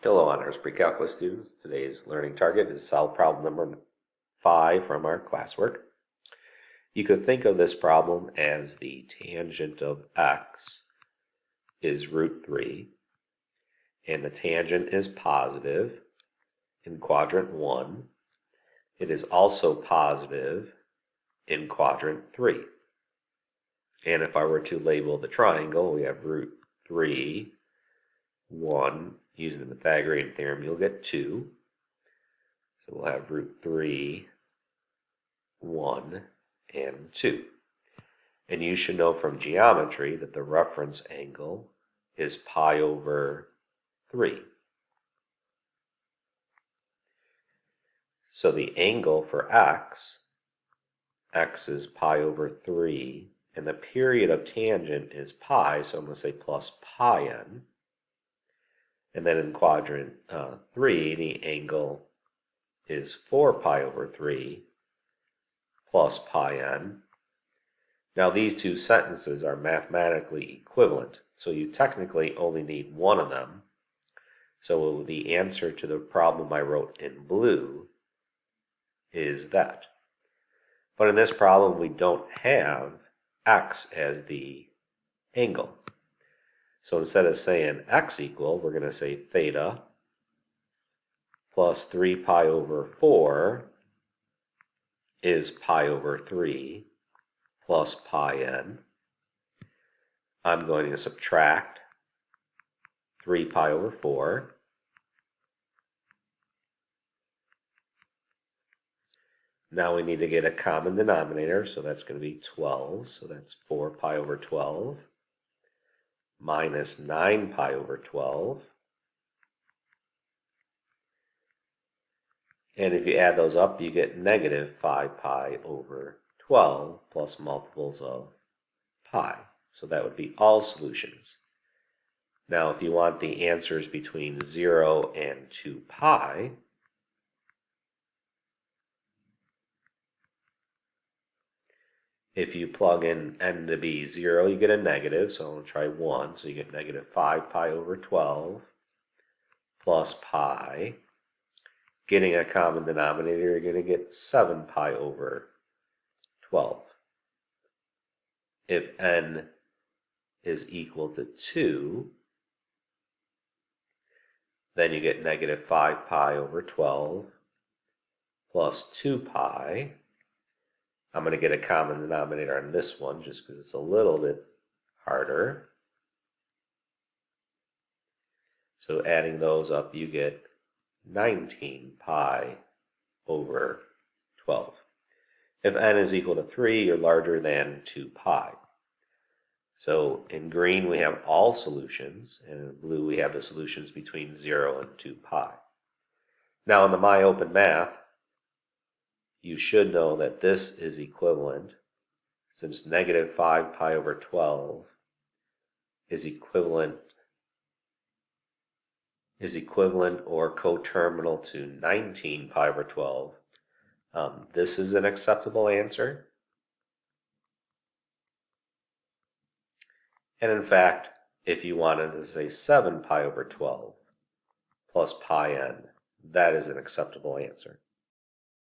Hello, honors pre-calculus students. Today's learning target is solve problem number 5 from our classwork. You could think of this problem as the tangent of x is root 3, and the tangent is positive in quadrant 1. It is also positive in quadrant 3. And if I were to label the triangle, we have root 3, 1, using the Pythagorean theorem, you'll get 2. So we'll have root 3, 1, and 2. And you should know from geometry that the reference angle is pi over 3. So the angle for x is pi over 3, and the period of tangent is pi, so I'm going to say plus pi n. And then in quadrant 3, the angle is 4 pi over 3 plus pi n. Now these two sentences are mathematically equivalent, so you technically only need one of them. So the answer to the problem I wrote in blue is that. But in this problem, we don't have x as the angle. So instead of saying x equal, we're going to say theta plus 3 pi over 4 is pi over 3 plus pi n. I'm going to subtract 3 pi over 4. Now we need to get a common denominator, so that's going to be 12. So that's 4 pi over 12. Minus 9 pi over 12. And if you add those up, you get negative 5 pi over 12 plus multiples of pi. So that would be all solutions. Now if you want the answers between 0 and 2 pi, if you plug in n to be 0, you get a negative, so I'm going to try 1. So you get negative 5 pi over 12 plus pi. Getting a common denominator, you're going to get 7 pi over 12. If n is equal to 2, then you get negative 5 pi over 12 plus 2 pi. I'm going to get a common denominator on this one just because it's a little bit harder. So adding those up, you get 19 pi over 12. If n is equal to 3, you're larger than 2 pi. So in green we have all solutions, and in blue we have the solutions between 0 and 2 pi. Now in the My Open Math, you should know that this is equivalent, since negative 5 pi over 12 is equivalent or coterminal to 19 pi over 12. This is an acceptable answer. And in fact, if you wanted to say 7 pi over 12 plus pi n, that is an acceptable answer.